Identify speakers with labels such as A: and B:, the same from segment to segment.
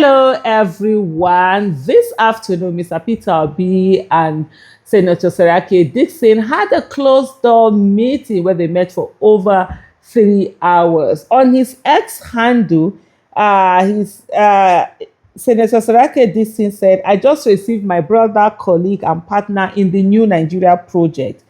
A: Hello, everyone. This afternoon, Mr. Peter Obi and Senator Seriake Dickson had a closed-door meeting where they met for over 3 hours. On his X handle, Senator Seriake Dickson said, "I just received my brother, colleague, and partner in the new Nigeria project.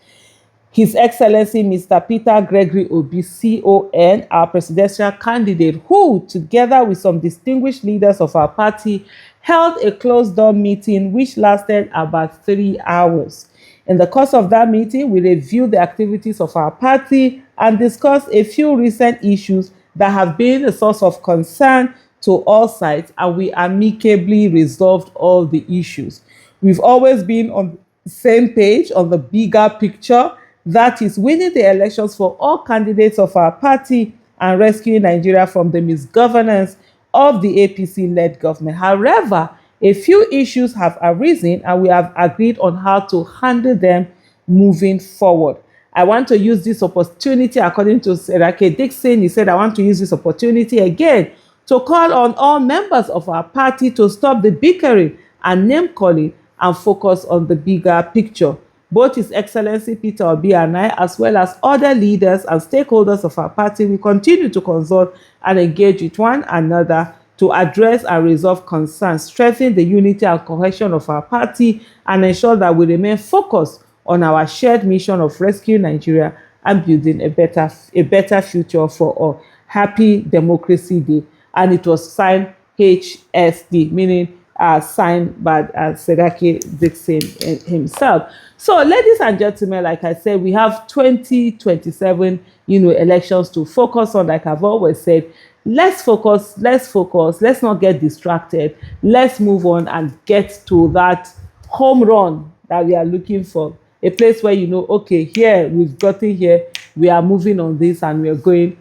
A: His Excellency Mr. Peter Gregory Obi, CON, our presidential candidate, who, together with some distinguished leaders of our party, held a closed-door meeting which lasted about 3 hours. In the course of that meeting, we reviewed the activities of our party and discussed a few recent issues that have been a source of concern to all sides, and we amicably resolved all the issues. We've always been on the same page on the bigger picture, that is winning the elections for all candidates of our party and rescuing Nigeria from the misgovernance of the APC-led government. However, a few issues have arisen and we have agreed on how to handle them moving forward. I want to use this opportunity, according to Seriake Dickson, he said, I want to use this opportunity again to call on all members of our party to stop the bickering and name-calling and focus on the bigger picture. Both His Excellency Peter Obi and I, as well as other leaders and stakeholders of our party, will continue to consult and engage with one another to address and resolve concerns, strengthen the unity and cohesion of our party, and ensure that we remain focused on our shared mission of rescuing Nigeria and building a better future for all. Happy Democracy Day." And it was signed HSD, meaning signed by Seriake Dickson himself. So, ladies and gentlemen, like I said, we have 2027, elections to focus on. Like I've always said, let's focus. Let's not get distracted. Let's move on and get to that home run that we are looking for. A place where, okay, here, we've gotten here, we are moving on this and we are going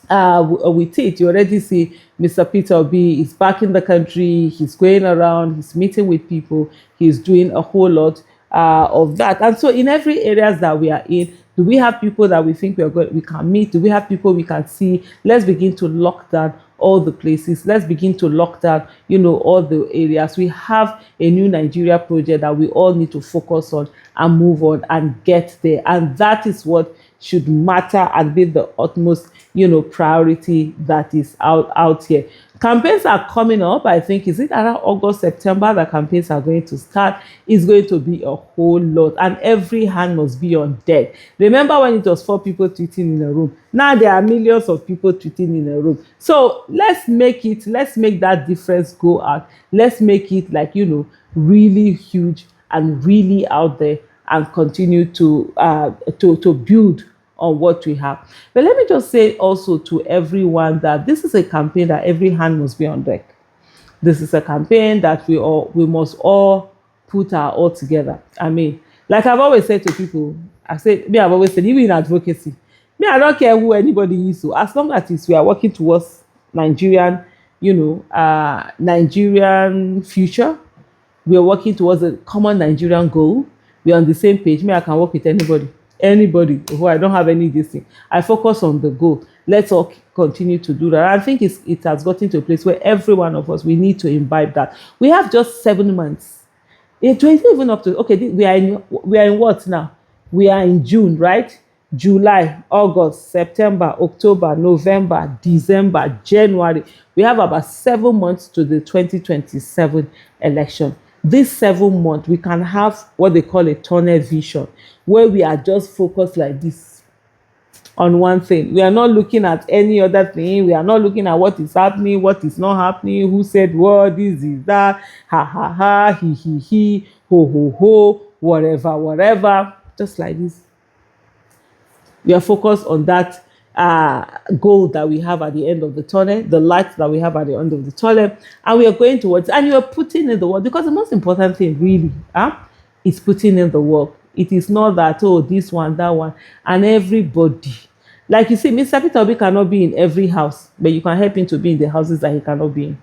A: with it. You already see Mr. Peter Obi is back in the country, he's going around, he's meeting with people, he's doing a whole lot of that. And so in every areas that we are in, do we have people that we think we can meet? Do we have people we can see? Let's begin to lock down all the places. Let's begin to lock down, all the areas. We have a new Nigeria project that we all need to focus on and move on and get there. And that is what should matter and be the utmost, priority that is out here. Campaigns are coming up. I think, is it around August, September that campaigns are going to start? It's going to be a whole lot, and every hand must be on deck. Remember when it was 4 people tweeting in a room? Now there are millions of people tweeting in a room. So let's make that difference go out. Let's make it really huge and really out there, and continue to build on what we have. But let me just say also to everyone that this is a campaign that every hand must be on deck. This is a campaign that we must all put our all together. I mean, like I've always said to people, I've always said, even in advocacy, I don't care who anybody is. So as long as we are working towards Nigerian, Nigerian future, we are working towards a common Nigerian goal. We are on the same page. I can work with anybody who I don't have any distance. I focus on the goal. Let's all continue to do that. I think it has gotten to a place where every one of us, we need to imbibe that. We have just 7 months. It isn't even up to, okay, we are in what now? We are in June, right? July, August, September, October, November, December, January. We have about 7 months to the 2027 election. This 7 months, we can have what they call a tunnel vision, where we are just focused like this on one thing. We are not looking at any other thing. We are not looking at what is happening, what is not happening, who said what, this is that, ha ha ha, he, ho ho ho, whatever. Just like this. We are focused on that goal that we have at the end of the tunnel, the light that we have at the end of the tunnel, and we are going towards, and you are putting in the work, because the most important thing really is putting in the work. It is not that, this one, that one, and everybody. Like you see, Mr. Peter Obi cannot be in every house, but you can help him to be in the houses that he cannot be in.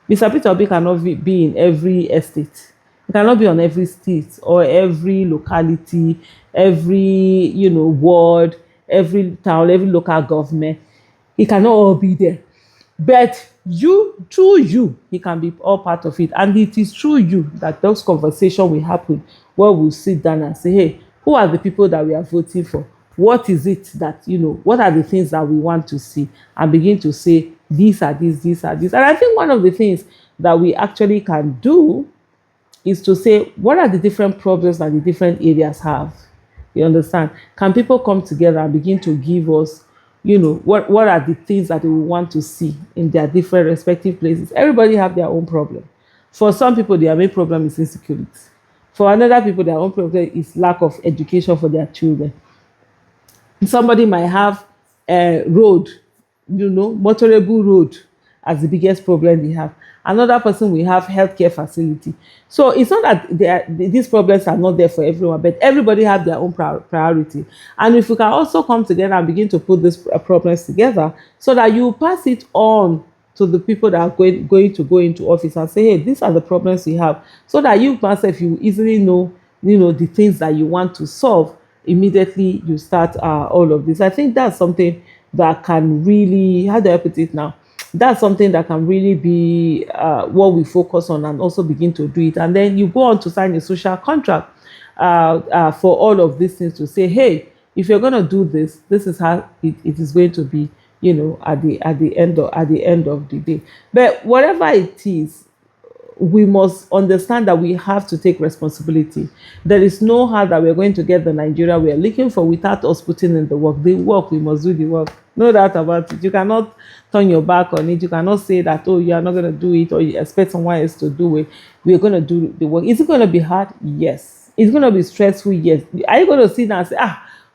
A: Mr. Peter Obi cannot be in every estate. He cannot be on every state or every locality, every, ward, every town, every local government. He cannot all be there. But through you, he can be all part of it. And it is through you that those conversations will happen, where we'll sit down and say, hey, who are the people that we are voting for? What is it that, what are the things that we want to see? And begin to say, these are these are these. And I think one of the things that we actually can do is to say, what are the different problems that the different areas have? You understand? Can people come together and begin to give us, what are the things that they will want to see in their different respective places? Everybody have their own problem. For some people, their main problem is insecurity. For another people, their own problem is lack of education for their children. Somebody might have a road, motorable road as the biggest problem they have. Another person will have healthcare facility. So it's not that these problems are not there for everyone, but everybody have their own priority. And if we can also come together and begin to put these problems together, so that you pass it on to the people that are going to go into office and say, hey, these are the problems we have, so that you myself, you easily know, the things that you want to solve. Immediately you start all of this. I think that's something that can really, how do I put it now? That's something that can really be what we focus on, and also begin to do it. And then you go on to sign a social contract for all of these things, to say, hey, if you're going to do this, this is how it is going to be, at the end of the day. But whatever it is, we must understand that we have to take responsibility. There is no how that we're going to get the Nigeria we are looking for without us putting in the work. The work, we must do the work. No doubt about it. You cannot turn your back on it. You cannot say that, oh, you are not going to do it, or you expect someone else to do it. We're going to do the work. Is it going to be hard? Yes. It's going to be stressful? Yes. Are you going to sit down and say,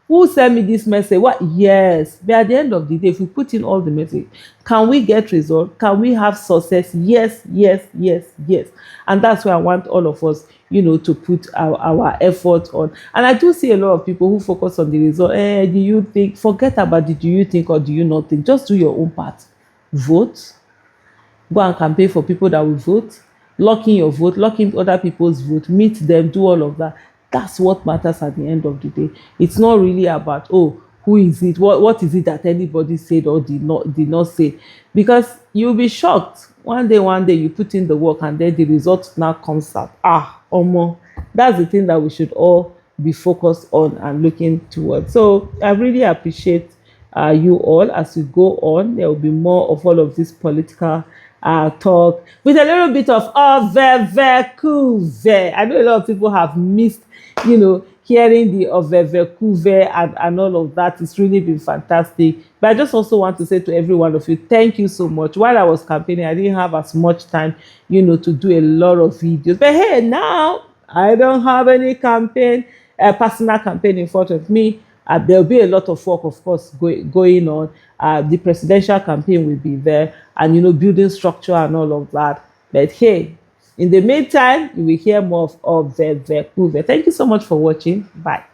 A: who sent me this message? What? Yes. But at the end of the day, if we put in all the message, can we get results? Can we have success? Yes, yes, yes, yes. And that's why I want all of us, to put our effort on. And I do see a lot of people who focus on the result. Do you think? Forget about it. Do you think or do you not think? Just do your own part. Vote. Go and campaign for people that will vote. Lock in your vote. Lock in other people's vote. Meet them. Do all of that. That's what matters at the end of the day. It's not really about, who is it? What is it that anybody said or did not say? Because you'll be shocked. One day you put in the work, and then the result now comes out. Omo. That's the thing that we should all be focused on and looking towards. So I really appreciate you all. As we go on, there will be more of all of this political talk with a little bit of ovevekuve. I know a lot of people have missed, hearing the ovevekuve and all of that. It's really been fantastic. But I just also want to say to every one of you, thank you so much. While I was campaigning, I didn't have as much time, to do a lot of videos. But hey, now I don't have any personal campaign in front of me. There'll be a lot of work, of course, going on. The presidential campaign will be there, and building structure and all of that. But hey, in the meantime, you will hear more of the Thank you so much for watching. Bye.